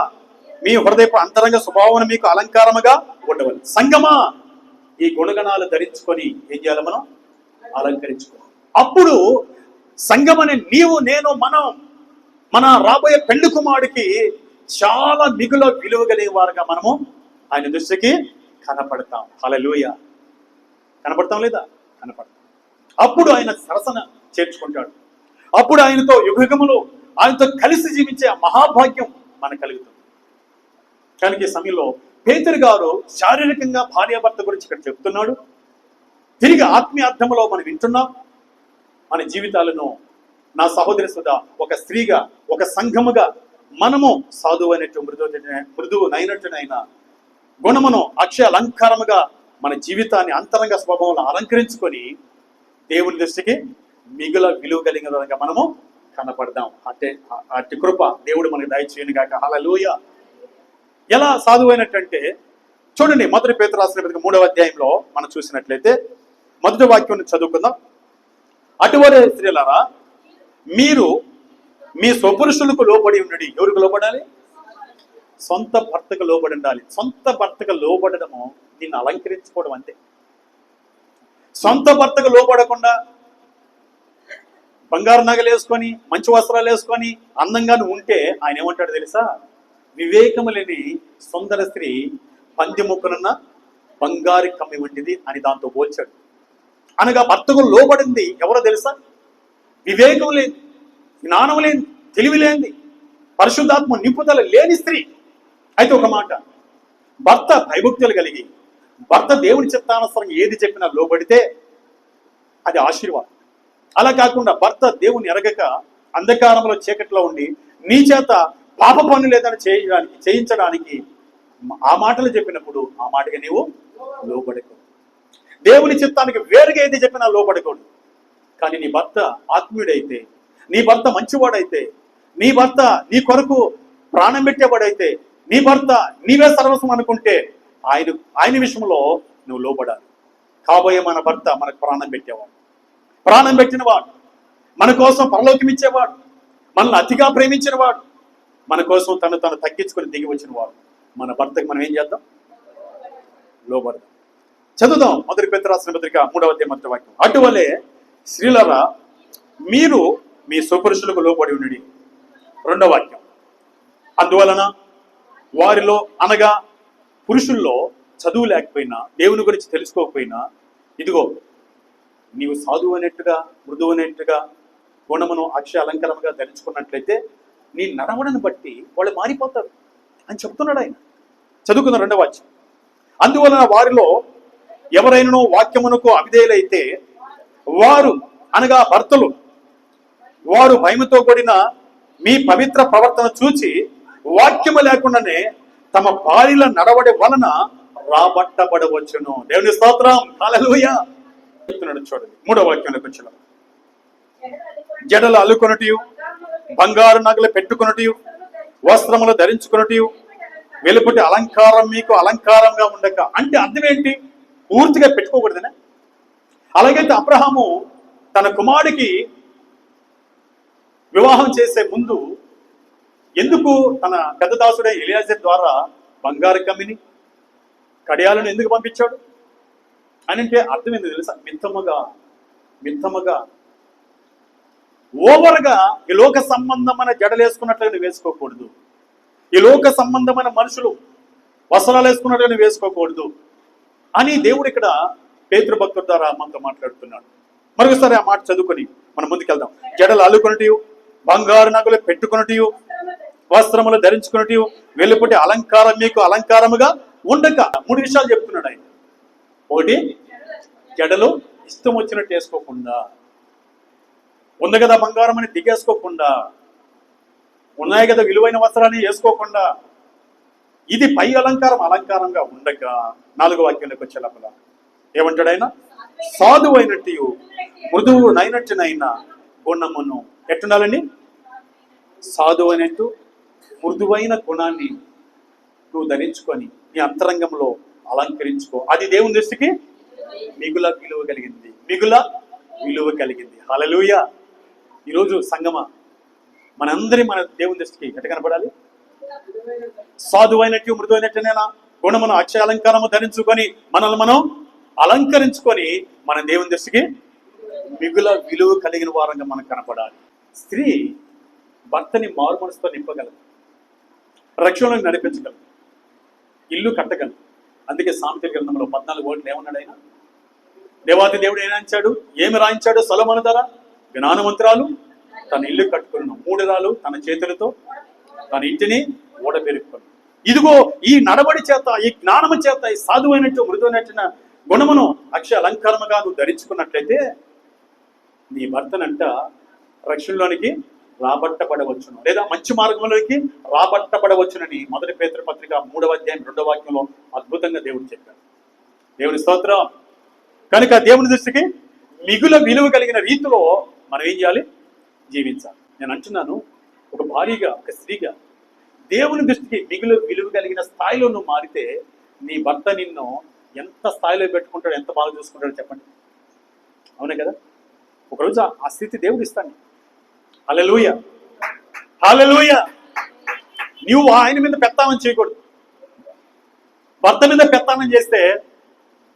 మీ హృదయపు అంతరంగ స్వభావం మీకు అలంకారముగా ఉండవాలి. సంగమా, ఈ గుణగణాలు ధరించుకొని ఏం చేయాలి? మనం అలంకరించుకోవాలి. అప్పుడు సంగమనే నీవు నేను మనం మన రాబోయే పెళ్లి కుమారుడికి చాలా మిగుల విలువ కలిగే వారుగా మనము ఆయన దృష్టికి కనపడతాం. హల్లెలూయా. కనపడతాం లేదా? కనపడతాం. అప్పుడు ఆయన సరసన చేర్చుకుంటాడు. అప్పుడు ఆయనతో యుగయుగములు ఆయనతో కలిసి జీవించే మహాభాగ్యం మనకు కలుగుతుంది. కనుక ఈ సమయంలో పేతురు గారు శారీరకంగా భార్యాభర్త గురించి ఇక్కడ చెప్తున్నాడు. తిరిగి ఆత్మీయ అర్థంలో మనం వింటున్నాం. మన జీవితాలను నా సహోదరి సుధా, ఒక స్త్రీగా, ఒక సంఘముగా మనము సాధువైనట్టు మృదువునైనట్టునైనా గుణమును అక్షయ అలంకారముగా మన జీవితాన్ని అంతరంగ స్వభావంలో అలంకరించుకొని దేవుని దృష్టికి మిగుల విలువ కలిగిన విధంగా మనము కనపడదాం. అట్టి కృప దేవుడు మనకు దయచేయను గాక. హల్లెలూయా. ఎలా సాధువైనట్టంటే చూడండి, మొదటి పేతురు రాసిన పత్రిక 3వ అధ్యాయంలో మనం చూసినట్లయితే మొదటి వాక్యం చదువుకుందాం. అటువలే స్త్రీలారా, మీరు మీ స్వపురుషులకు లోబడి ఉండండి. ఎవరికి లోబడాలి? సొంత భర్తకు లోబడి ఉండాలి. సొంత భర్తకు లోబడము నిన్ను అలంకరించుకోవడం అంతే. సొంత భర్తకు లోబడకుండా బంగారు నగలు వేసుకొని, మంచి వస్త్రాలు వేసుకొని అందంగా ఉంటే ఆయన ఏమంటాడు తెలుసా? వివేకము లేని సుందర స్త్రీ పంది ముక్కనున్న బంగారు కమ్మి వంటిది అని దాంతో పోల్చాడు. అనగా భర్తకు లోబడింది ఎవరో తెలుసా? వివేకం లేని, జ్ఞానం లేని, తెలివి లేని, పరిశుద్ధాత్మ నింపుదల లేని స్త్రీ. అయితే ఒక మాట, భర్త భయభక్తులు కలిగి భర్త దేవుని చిత్తానుసారం ఏది చెప్పినా లోబడితే అది ఆశీర్వాదం. అలా కాకుండా భర్త దేవుని ఎరగక అంధకారంలో చీకట్లో ఉండి నీ చేత పాప పనులు లేదని చేయించడానికి ఆ మాటలు చెప్పినప్పుడు ఆ మాటకి నీవు లోబడకూడదు. దేవుని చిత్తానికి వేరుగా ఏది చెప్పినా లోబడకూడదు. కానీ నీ భర్త ఆత్మీయుడైతే, నీ భర్త మంచివాడైతే, నీ భర్త నీ కొరకు ప్రాణం పెట్టేవాడైతే, నీ భర్త నీవే సర్వస్వం అనుకుంటే ఆయన విషయంలో నువ్వు లోబడాలి. కాబోయే మన భర్త మనకు ప్రాణం పెట్టేవాడు, ప్రాణం పెట్టినవాడు, మన కోసం పరలోకం ఇచ్చేవాడు, మనల్ని అతిగా ప్రేమించినవాడు, మన కోసం తను తగ్గించుకొని దిగి వచ్చినవాడు. మన భర్తకి మనం ఏం చేద్దాం? లోబడదాం. చదువుదాం మొదటి పేతురు రాసిన పత్రిక 3వ అధ్యాయం మొదటి వాక్యం. అటువలే స్త్రీలారా, మీరు మీ స్వపురుషులకు లోబడి ఉండండి. 2వ వాక్యం. అందువలన వారిలో అనగా పురుషుల్లో చదువు లేకపోయినా, దేవుని గురించి తెలుసుకోకపోయినా, ఇదిగో నీవు సాధువు అనేట్టుగా, మృదువు అనేట్టుగా గుణమును అక్షయ అలంకారముగా ధరించుకున్నట్లయితే నీ నడవడను బట్టి వాళ్ళు మారిపోతారు అని చెప్తున్నాడు ఆయన. చదువుకున్న 2వ వాక్యం. అందువలన వారిలో ఎవరైనా వాక్యమునకు అవిధేయులైతే వారు అనగా భర్తలు, వారు భయముతో కూడిన మీ పవిత్ర ప్రవర్తన చూచి వాక్యము లేకుండానే తమ భార్యల నడవడి వలన రాబట్టబడవచ్చును. దేవుని స్తోత్రం, హల్లెలూయా. చెప్తున్నాడు చూడండి 3వ వాక్యంలోకి వచ్చిన, జడలు అల్లుకొనటియు, బంగారు నగలు పెట్టుకొనటియు, వస్త్రములు ధరించుకొనటియు, వెలుపటి అలంకారం మీకు అలంకారంగా ఉండక. అంటే అర్థం ఏంటి? పూర్తిగా పెట్టుకోకూడదనే. అలాగైతే అబ్రహాము తన కుమారుడికి వివాహం చేసే ముందు ఎందుకు తన పెద్ద దాసుడే ఎలియాజర్ ద్వారా బంగారు కమ్మిని, కడియాలను ఎందుకు పంపించాడు అని అంటే అర్థం ఏంది తెలుసా? మిత్తముగా ఓవర్గా ఈ లోక సంబంధమైన జడలు వేసుకున్నట్లుగా నువ్వు వేసుకోకూడదు. ఈ లోక సంబంధమైన మనుషులు వస్త్రాలు వేసుకున్నట్లుగా నువ్వు వేసుకోకూడదు అని దేవుడు ఇక్కడ పేతురు భక్తుడి ద్వారా మనతో మాట్లాడుతున్నాడు. మరొకసారి ఆ మాట చదువుకొని మనం ముందుకెళ్దాం. జడలు అల్లుకొనటియు, బంగారు నగలు పెట్టుకొనటియు, వస్త్రములు ధరించుకున్నట్టు వెలుపటి అలంకారం మీకు అలంకారముగా ఉండక. 3 విషయాలు చెప్తున్నాడు ఆయన. ఒకటి, జడలు ఇష్టం వచ్చినట్టు వేసుకోకుండా, ఉంది కదా బంగారం అని దిగేసుకోకుండా, ఉన్నాయి కదా విలువైన వస్త్రాన్ని వేసుకోకుండా, ఇది పై అలంకారంగా ఉండక. 4వ వాక్యంలోకి వచ్చే లోపల ఏమంటాడు ఆయన? సాధువు అయినట్టు మృదువు నైనట్టునైనా గుణమును ఎట్టుండాలండి? సాధువు అయినట్టు మృదువైన గుణాన్ని నువ్వు ధరించుకొని నీ అంతరంగంలో అలంకరించుకో. అది దేవుని దృష్టికి మిగుల విలువ కలిగింది. హల్లెలూయా. ఈరోజు సంగమా, మన దేవుని దృష్టికి ఎట్ట కనపడాలి? సాధువైనట్టు మృదువైనట్టునైనా గుణమును అక్షయ అలంకారము ధరించుకొని మనల్ని మనం అలంకరించుకొని మన దేవుని దృష్టికి మిగుల విలువ కలిగిన వారంగా మనకు కనపడాలి. స్త్రీ భర్తని మారు మనసుతో నింపగలదు, రక్షణలోకి నడిపించగలదు, ఇల్లు కట్టగలదు. అందుకే సామెతల గ్రంథంలో 14 ఓట్లు ఏమన్నాడు ఆయన? దేవాతి దేవుడు ఏమి రాయించాడు? సొలొమోను ద్వారా జ్ఞానవంతురాలు తన ఇల్లు కట్టుకున్న 3 రాలు తన చేతులతో తన ఇంటిని ఓడబెరుక్కొని. ఇదిగో ఈ నడబడి చేత, ఈ జ్ఞానము చేత, ఈ సాధువైనట్టు మృదువైనట్టు గుణమును అక్షయ అలంకారముగా నువ్వు ధరించుకున్నట్లయితే నీ భర్తనంట రక్షణలోనికి రాబట్టబడవచ్చును, లేదా మంచి మార్గంలోకి రాబట్టబడవచ్చునని 1 పేతురు పత్రిక 3వ అధ్యాయం 2వ వాక్యంలో అద్భుతంగా దేవుడు చెప్పాడు. దేవుని స్తోత్రం. కనుక దేవుని దృష్టికి మిగుల విలువ కలిగిన రీతిలో మనం ఏం చేయాలి? జీవించాలి. నేను అంటున్నాను, ఒక భార్యగా, ఒక స్త్రీగా దేవుని దృష్టికి మిగుల విలువ కలిగిన స్థాయిలో నువ్వు మారితే నీ భర్త నిన్ను ఎంత స్థాయిలో పెట్టుకుంటాడో, ఎంత బాగా చూసుకుంటాడో చెప్పండి. అవునే కదా? ఒకరోజు ఆ స్థితి దేవుడు ఇస్తాడు. హల్లెలూయా, హల్లెలూయా. నువ్వు ఆయన మీద పెత్తామని చేయకూడదు. భర్త మీద పెత్తామని చేస్తే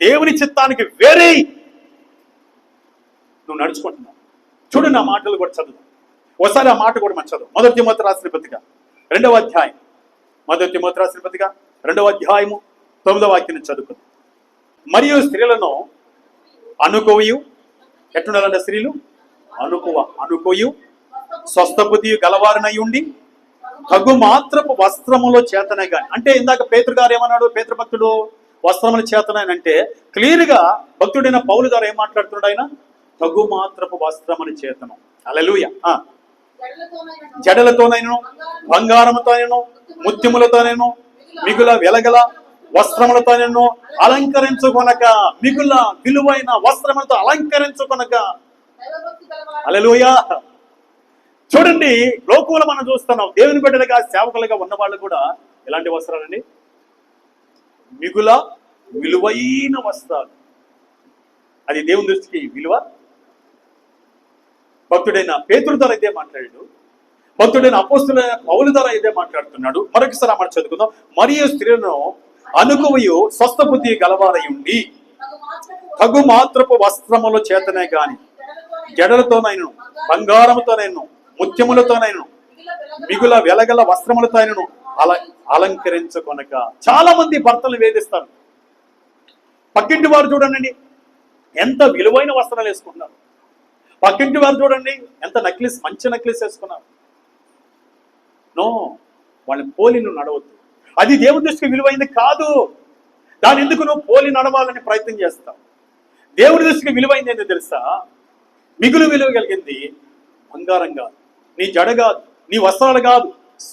దేవుని చిత్తానికి వేరే నువ్వు నడుచుకుంటున్నావు. చూడు, నా మాటలు కూడా చదువు. ఒకసారి ఆ మాట కూడా మనం చదువు. 1 తిమోతి రాసిన పత్రిక 2వ అధ్యాయం, 1 తిమోతి రాసిన పత్రిక 2వ అధ్యాయము 9వ వాక్యాన్ని చదువుకుంది. మరియు స్త్రీలను అనుకోయు, ఎట్లుండాలంటే స్త్రీలు అనుకోయు స్వస్థబుద్ధి గలవారినై ఉండి తగు మాత్రపు వస్త్రములో చేతనే గాని. అంటే ఇందాక పేతురు గారు ఏమన్నాడు? పేతురు భక్తుడు వస్త్రముల చేతనని అంటే క్లియర్గా భక్తుడైన పౌలు గారు ఏం మాట్లాడుతున్నాడు? ఆయన తగు మాత్రపు వస్త్రముల చేతనం. హల్లెలూయా. జడలతోనైనను, బంగారముతోనైనను, ముత్యములతోనైనను, మిగుల వెలగల వస్త్రములతోనైనను అలంకరించుకొనక, మిగుల విలువైన వస్త్రములతో అలంకరించుకొనక. హల్లెలూయా. చూడండి, లోకంలో మనం చూస్తున్నాం, దేవుని బిడ్డలుగా సేవకులుగా ఉన్న వాళ్ళు కూడా ఎలాంటి వస్త్రాలండి? మిగుల విలువైన వస్త్రాలు. అది దేవుని దృష్టికి విలువ. భక్తుడైన పేతురు ద్వారా ఇదే మాట్లాడాడు, భక్తుడైన అపోస్తులైన పౌలు ద్వారా ఇదే మాట్లాడుతున్నాడు. మరొకసారి మనం చదువుకుందాం. మరియు స్త్రీలను అనుకువయు స్వస్థబుద్ధి గలవారై ఉండి తగు మాత్రపు వస్త్రముల చేతనే గాని జడలతోనైను, బంగారముతోనైను, ముత్యములతోనైను, మిగుల వెలగల వస్త్రములతోనైను అలంకరించుకొనక. చాలా మంది భర్తలు వేధిస్తారు. పక్కింటి వారు చూడండి ఎంత విలువైన వస్త్రాలు వేసుకుంటున్నారు. పక్కింటి వారు చూడండి ఎంత మంచి నెక్లెస్ వేసుకున్నారు. నో, వాళ్ళని పోలి నువ్వు నడవద్దు. అది దేవుని దృష్టికి విలువైంది కాదు. దాని ఎందుకు నువ్వు పోలి నడవాలని ప్రయత్నం చేస్తావు? దేవుని దృష్టికి విలువైంది ఏంటో తెలుసా? మిగులు విలువ కలిగింది బంగారం కాదు, నీ జడ కాదు, నీ వస్త్రాలు కాదు,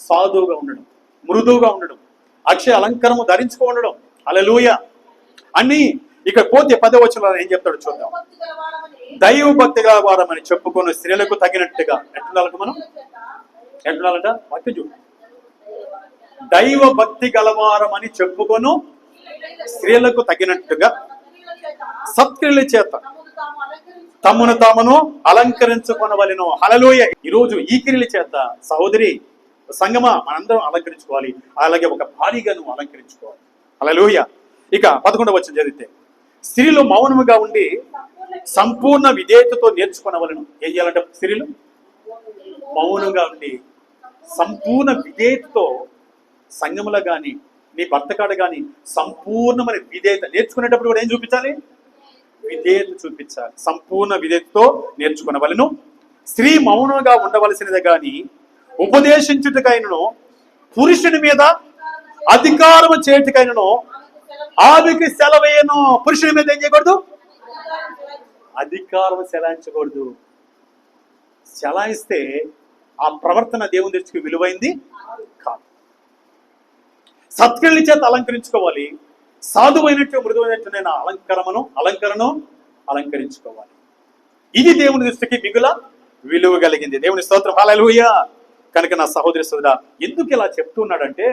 సాధువుగా ఉండడం, మృదువుగా ఉండడం, అక్షయ అలంకరము ధరించుకో ఉండడం. హల్లెలూయా. అన్ని ఇక్కడ పోతే 10వ వచనంలో ఏం చెప్తాడు చూద్దాం. దైవ భక్తి గలవారమని చెప్పుకొని స్త్రీలకు తగినట్టుగా ఎట్లుండాలంట? మనం ఎట్లుండాలంట? భక్తి చూడు. దైవ భక్తి గలవారమని చెప్పుకొను స్త్రీలకు తగినట్టుగా సత్క్రియల చేత తమను తామును అలంకరించుకొనవలెను. హల్లెలూయా. ఈరోజు ఈ క్రియల చేత సహోదరి సంగమా మనందరం అలంకరించుకోవాలి. అలాగే ఒక భారీగా నువ్వు అలంకరించుకోవాలి. హల్లెలూయా. ఇక 11వ వచనం చదివితే, స్త్రీలు మౌనముగా ఉండి సంపూర్ణ విధేయతతో నేర్చుకొనవలెను. ఏం చేయాలంటే స్త్రీలు మౌనంగా ఉండి సంపూర్ణ విధేయతతో సంఘములో కానీ నీ భర్త కాడ కానీ సంపూర్ణమైన విధేయత నేర్చుకునేటప్పుడు కూడా ఏం చూపించాలి? విధేయత చూపించాలి. సంపూర్ణ విధేయతతో నేర్చుకునవలను. స్త్రీ మౌనంగా ఉండవలసినది గాని ఉపదేశించుటకైనను పురుషుని మీద అధికారము చేయుటకైనను ఆమెకి సెలవేయను. పురుషుని మీద ఏం చేయకూడదు? అధికారం సెలాయించకూడదు. సెలాయిస్తే ఆ ప్రవర్తన దేవుని దృష్టికి విలువైంది కాదు. సత్క్రియల చేత అలంకరించుకోవాలి. సాధువైనట్టు మృదువైనట్టు అలంకరణను అలంకరించుకోవాలి. ఇది దేవుని దృష్టికి మిగుల విలువ కలిగింది. దేవుని స్తోత్రం, హల్లెలూయా. కనుక నా సహోదరి సోదరా, ఎందుకు ఇలా చెప్తున్నాడంటే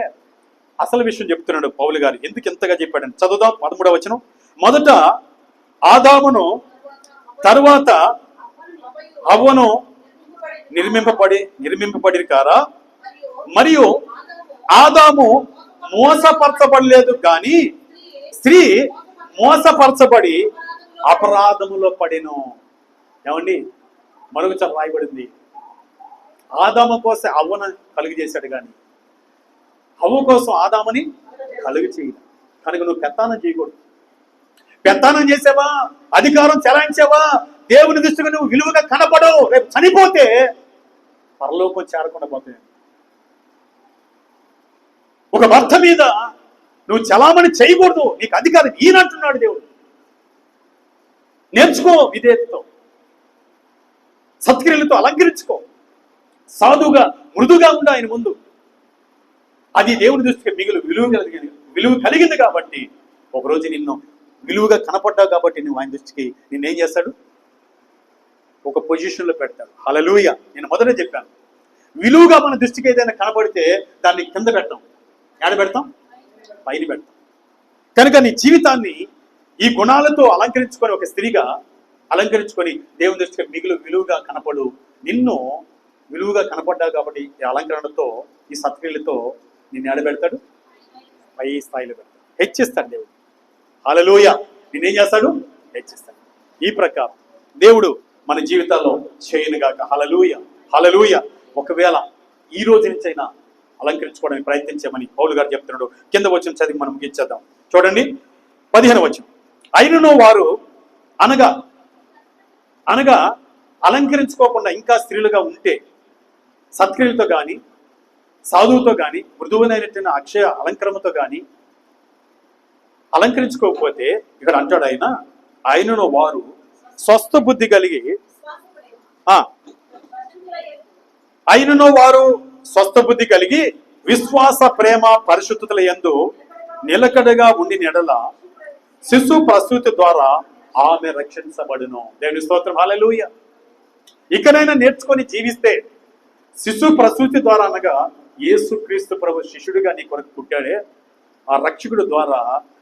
అసలు విషయం చెప్తున్నాడు పౌలు గారు. ఎందుకు ఎంతగా చెప్పాడంటే చదువుదాం 13వ వచనం. మొదట ఆదామును, తరువాత హవ్వను నిర్మింపబడి కారా? మరియు ఆదాము మోసపరచబడలేదు కానీ స్త్రీ మోసపరచబడి అపరాధములో పడెను. ఏమండి, మరొకసారి రాయబడింది, ఆదాము కోసం హవ్వను కలుగు చేశాడు కానీ హవ్వ కోసం ఆదాముని కలుగు చేయడు. కనుక నువ్వు పెత్తానం చేయకూడదు. పెత్తానం చేసావా, అధికారం చెలాయించావా, దేవుని దృష్టిగా నువ్వు విలువగా కనపడవు. రేపు చనిపోతే పరలోకం చేరకుండా పోతాయి. ఒక భర్త మీద నువ్వు చలామణి చేయకూడదు. నీకు అధికారం ఈయనంటున్నాడు దేవుడు. నేర్చుకో, విధేయతతో సత్క్రియలతో అలంకరించుకో. సాధువుగా మృదుగా ఉండు ఆయన ముందు. అది దేవుని దృష్టికి మిగులు విలువ కలిగింది కాబట్టి ఒకరోజు నిన్ను విలువగా కనపడ్డావు కాబట్టి నువ్వు ఆయన దృష్టికి నిన్నేం చేస్తాడు? ఒక పొజిషన్లో పెడతాడు. హల్లెలూయా. నేను మొదట చెప్పాను, విలువగా మన దృష్టికి ఏదైనా కనపడితే దాన్ని కింద పెట్టాం. ఎక్కడ పెడతాం? పైన పెడతాం. కనుక నీ జీవితాన్ని ఈ గుణాలతో అలంకరించుకొని, ఒక స్త్రీగా అలంకరించుకొని దేవుని దృష్టికి మిగులు విలువగా కనపడు. నిన్ను విలువగా కనపడ్డావు కాబట్టి ఈ అలంకరణతో, ఈ సత్క్రియలతో నిన్ను ఎడబెడతాడు, పై స్థాయిలో పెడతాడు, హెచ్చిస్తాడు దేవుడు. హల్లెలూయా. నిన్నేం చేస్తాడు? హెచ్చిస్తాడు. ఈ ప్రకారం దేవుడు మన జీవితాల్లో చేయనుగాక. హల్లెలూయా, హల్లెలూయా. ఒకవేళ ఈ రోజు నుంచి అయినా అలంకరించుకోవడానికి ప్రయత్నించామని పౌలు గారు చెప్తున్నాడు. కింద వచనం చదివి మనం ముగించేద్దాం. చూడండి 15వ వచనం. అయినను వారు అనగా అలంకరించుకోకుండా ఇంకా స్త్రీలుగా ఉంటే, సత్క్రియలతో కానీ సాధువుతో కానీ మృదువునైనటువంటి అక్షయ అలంకరణతో కానీ అలంకరించుకోకపోతే, ఇక్కడ అంటాడు ఆయనను వారు స్వస్థ బుద్ధి కలిగి విశ్వాస ప్రేమ పరిశుద్ధతల యందు నిలకడగా ఉండి నెడల శిశు ప్రసూతి ద్వారా ఆమె రక్షించబడును. దేవుని స్తోత్రం, హల్లెలూయా. ఇకనైనా నేర్చుకొని జీవిస్తే, శిశు ప్రసూతి ద్వారా అనగా యేసుక్రీస్తు ప్రభు శిష్యుడిగా నీ కొరకు పుట్టాడే ఆ రక్షకుడు ద్వారా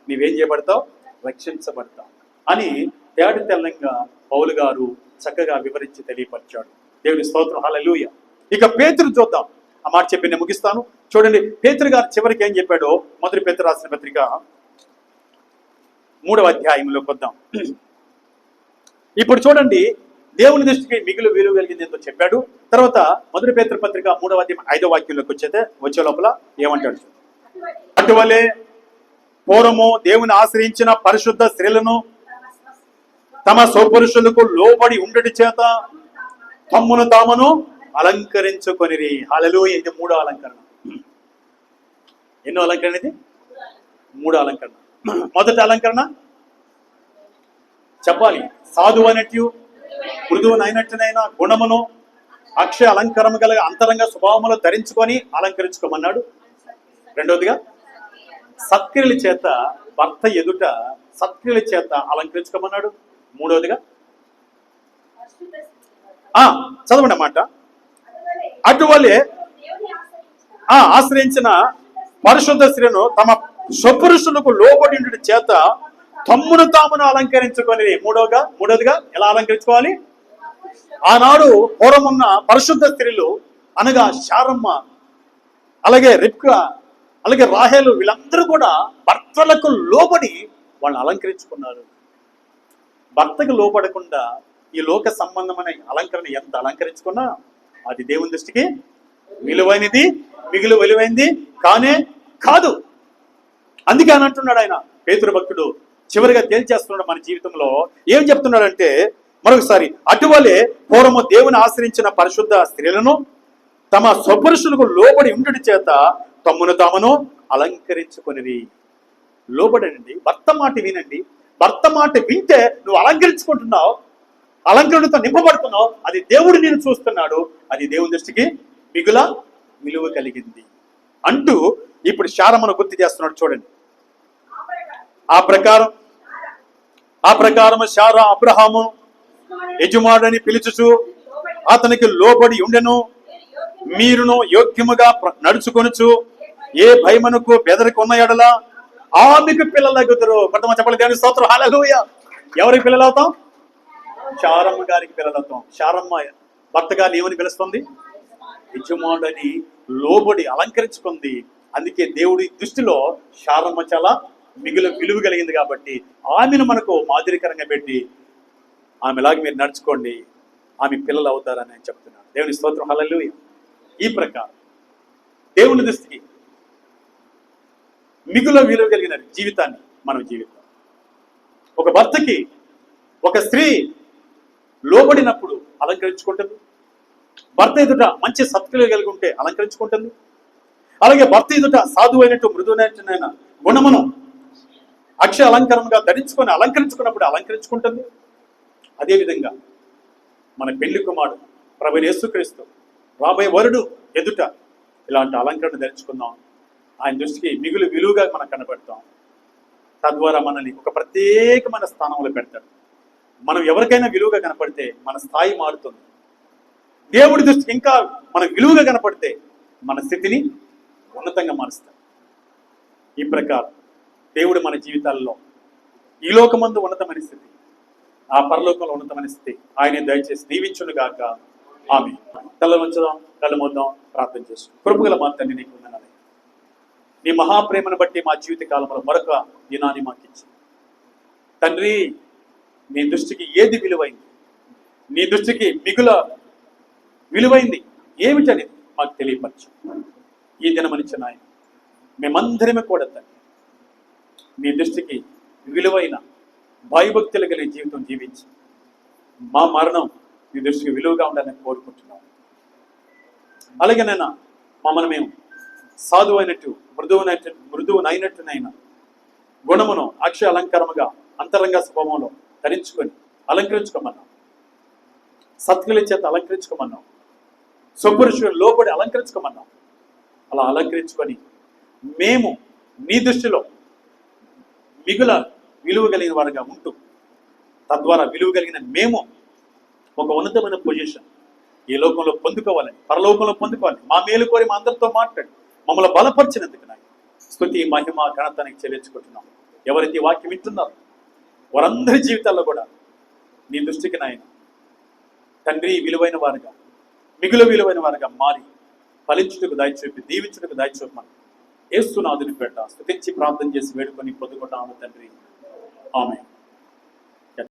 నీవేం చేయబడతావు? రక్షించబడతావు అని తేట తెల్లంగా పౌలు గారు చక్కగా వివరించి తెలియపరిచాడు. దేవుని స్తోత్రం, హల్లెలూయా. ఇక పేతురు చూద్దాం. ఆ మాట చెప్పి నేను ముగిస్తాను. చూడండి, పేతురు గారు చివరికి ఏం చెప్పాడో మొదటి పేతురు రాసిన పత్రిక 3వ అధ్యాయంలోకి వద్దాం. ఇప్పుడు చూడండి, దేవుని దృష్టికి మిగులు విలువ కలిగింది ఎంతో చెప్పాడు. తర్వాత మొదటి పేతురు పత్రిక 3వ అధ్యాయం 5వ వాక్యంలోకి వచ్చే లోపల ఏమంటాడు? అటువలే పూర్వము దేవుని ఆశ్రయించిన పరిశుద్ధ స్త్రీలను తమ స్వపురుషులకు లోబడి ఉండటి చేత తమ్మును తామును అలంకరించుకొనిరి. హల్లెలూయా. ఇది 3వ అలంకరణ. ఎన్నో అలంకరణ ఇది? 3వ అలంకరణ. మొదటి అలంకరణ చెప్పాలి, సాధువు అయినట్టు మృదువునైనట్టునైనా గుణమును అక్షయ అలంకరణ గల అంతరంగ స్వభావములు ధరించుకొని అలంకరించుకోమన్నాడు. రెండవదిగా సత్క్రియల చేత భర్త ఎదుట సత్క్రియల చేత అలంకరించుకోమన్నాడు. మూడవదిగా చదవండి అన్నమాట. అటువలే ఆశ్రయించిన పరిశుద్ధ స్త్రీను తమ స్వపురుషులకు లోబడి చేత తమ్మును తామును అలంకరించుకొని. మూడవదిగా ఎలా అలంకరించుకోవాలి? ఆనాడు పూర్వమున్న పరిశుద్ధ స్త్రీలు అనగా శారమ్మ, అలాగే రిబ్కా, అలాగే రాహేలు, వీళ్ళందరూ కూడా భర్తలకు లోబడి వాళ్ళు అలంకరించుకున్నారు. భర్తకు లోబడకుండా ఈ లోక సంబంధమైన అలంకరణ ఎంత అలంకరించుకున్నా అది దేవుని దృష్టికి విలువైనది, మిగులు విలువైంది కానే కాదు. అందుకే అని అంటున్నాడు ఆయన పేతురు భక్తుడు చివరిగా తేల్చేస్తున్నాడు మన జీవితంలో. ఏం చెప్తున్నాడంటే మరొకసారి, అటువలే పూర్వము దేవుని ఆశ్రయించిన పరిశుద్ధ స్త్రీలను తమ స్వపురుషులకు లోబడి ఉండుట చేత తమ్మును తామును అలంకరించుకొనిరి. లోబడండి, భర్త మాట వినండి. భర్త మాట వింటే నువ్వు అలంకరించుకుంటున్నావు, అలంకరణతో నింపబడుతున్నావు. అది దేవుడు నేను చూస్తున్నాడు, అది దేవుని దృష్టికి మిగుల విలువ కలిగింది అంటూ ఇప్పుడు శారమ్మను గుర్తు చేస్తున్నాడు. చూడండి, ఆ ప్రకారం శారా అబ్రహాము యజమానుని పిలుచుచు అతనికి లోబడి ఉండెను. మీరును యోగ్యముగా నడుచుకొనుచు ఏ భయమునకు బెదరికి ఎడల ఆమెకు పిల్లలగుదురు. కొంతమంది చెప్పాలి దేవుని స్తోత్రం, హల్లెలూయా. ఎవరికి పిల్లలు అవుతాం? శారమ్మ గారికి పిల్లలు అవుతాం. శారమ్మ భర్త గారిని ఏమని పిలుస్తుంది? యజమానుని లోబడి అలంకరించుకుంది. అందుకే దేవుడి దృష్టిలో శారమ్మ చాలా మిగులు విలువ కలిగింది. కాబట్టి ఆమెను మనకు మాదిరికరంగా పెట్టి ఆమెలాగా మీరు నడుచుకోండి, ఆమె పిల్లలు అవుతారని నేను చెప్తున్నాను. దేవుని స్తోత్రం, హల్లెలూయా. ఈ ప్రకారం దేవుని దృష్టికి మిగుల విలువ కలిగిన జీవితాన్ని మనం జీవితాం. ఒక భర్తకి ఒక స్త్రీ లోబడినప్పుడు అలంకరించుకుంటుంది. భర్త ఎదుట మంచి సత్క్రియలు కలిగి ఉంటే అలంకరించుకుంటుంది. అలాగే భర్త ఎదుట సాధువైనట్టు మృదువైన గుణమును అక్షయ అలంకరంగా ధరించుకొని అలంకరించుకున్నప్పుడు అలంకరించుకుంటుంది. అదేవిధంగా మన పెళ్లి కుమారుడు ప్రభువైన యేసుక్రీస్తు రాబోయే వరుడు ఎదుట ఇలాంటి అలంకరణ ధరించుకుందాం. ఆయన దృష్టికి మిగులు విలువగా మనం కనబడతాం. తద్వారా మనల్ని ఒక ప్రత్యేకమైన స్థానంలో పెడతాడు. మనం ఎవరికైనా విలువగా కనపడితే మన స్థాయి మారుతుంది. దేవుడి దృష్టికి ఇంకా మనం విలువగా కనపడితే మన స్థితిని ఉన్నతంగా మారుస్తాడు. ఈ ప్రకారం దేవుడు మన జీవితాల్లో ఈ లోకమందు ఉన్నతమైన స్థితి, ఆ పరలోకంలో ఉన్నతమైన స్థితి ఆయనే దయచేసి దీవించును గాక. ఆమేన్. కళ్ళు ఉంచుదాం, కళ్ళు మూద్దాం, ప్రార్థన చేస్తాం. కృపగల మా తండ్రి, నీకు వందనాలు. నీ మహాప్రేమను బట్టి మా జీవిత కాలంలో మరొక దినాన్ని మాకు ఇచ్చి తండ్రి, నీ దృష్టికి ఏది విలువైంది, నీ దృష్టికి మిగుల విలువైంది ఏమిటని మాకు తెలియపరచు. ఈ దినమనిచ్చిన ఆయన మేమందరమే కూడా తండ్రి నీ దృష్టికి విలువైన భయభక్తులు కలిగిన జీవితం జీవించి మా మరణం నీ దృష్టికి విలువగా ఉండాలని కోరుకుంటున్నాం. అలాగే నైనా మమ్మల్ని మేము సాధువైనట్టు మృదువునైనట్టునైనా గుణమును అక్షయ అలంకారముగా అంతరంగ స్వభావంలో ధరించుకొని అలంకరించుకోమన్నాం. సత్క్రియల చేత అలంకరించుకోమన్నాం. స్వపురుషుడు లోబడి అలంకరించుకోమన్నాం. అలా అలంకరించుకొని మేము నీ దృష్టిలో మిగుల విలువ కలిగిన వారుగా ఉంటూ తద్వారా విలువ కలిగిన మేము ఒక ఉన్నతమైన పొజిషన్ ఈ లోకంలో పొందుకోవాలని, పరలోకంలో పొందుకోవాలని మా మేలు కోరి మా అందరితో మాట్లాడి మమ్మల్ని బలపరిచినందుకు నాయన స్తుతి మహిమ ఘనతనికి చెల్లించుకుంటున్నాం. ఎవరైతే వాక్యం వింటున్నారో వారందరి జీవితాల్లో కూడా నీ దృష్టికి నాయన తండ్రి విలువైన వారుగా, మిగులు విలువైన వారుగా మారి ఫలించుటకు దయచూపి దీవించుటకు దయచూపమని యేసునాథుని పేట స్తుతించి ప్రార్థన చేసి వేడుకొని పొందుకుంటాము తండ్రి. ఆమేన్.